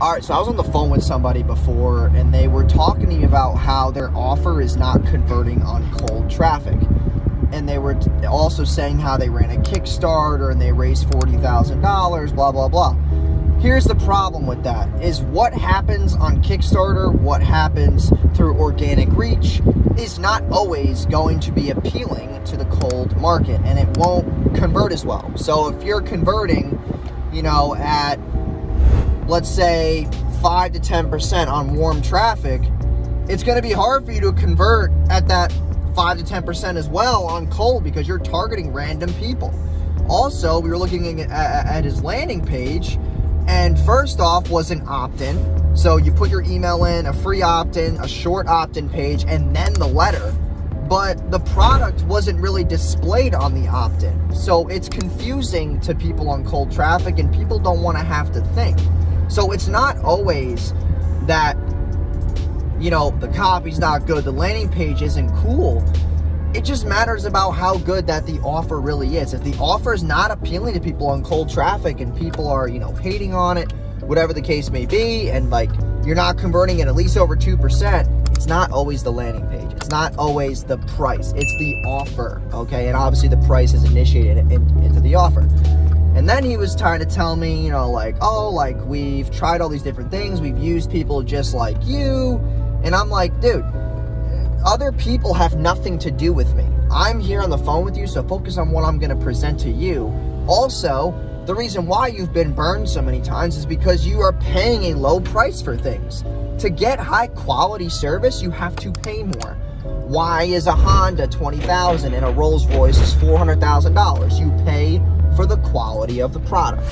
All right, so I was on the phone with somebody before, and they were talking to me about how their offer is not converting on cold traffic. And they were also saying how they ran a Kickstarter and they raised $40,000, blah, blah, blah. Here's the problem with that, is what happens on Kickstarter, what happens through organic reach, is not always going to be appealing to the cold market, and it won't convert as well. So if you're converting, at, let's say, 5 to 10% on warm traffic, it's going to be hard for you to convert at that 5 to 10% as well on cold, because you're targeting random people. Also, we were looking at his landing page, and first off was an opt-in. So you put your email in, a free opt-in, a short opt-in page, and then the letter. But the product wasn't really displayed on the opt-in. So it's confusing to people on cold traffic, and people don't want to have to think. So it's not always that, the copy's not good, the landing page isn't cool. It just matters about how good that the offer really is. If the offer is not appealing to people on cold traffic and people are, hating on it, whatever the case may be, and you're not converting it at least over 2%, it's not always the landing page. It's not always the price. It's the offer, okay? And obviously the price is initiated into the offer. And then he was trying to tell me, we've tried all these different things. We've used people just like you. And I'm like, dude, other people have nothing to do with me. I'm here on the phone with you, so focus on what I'm going to present to you. Also, the reason why you've been burned so many times is because you are paying a low price for things. To get high quality service, you have to pay more. Why is a Honda $20,000 and a Rolls Royce is $400,000? You pay for the quality of the product.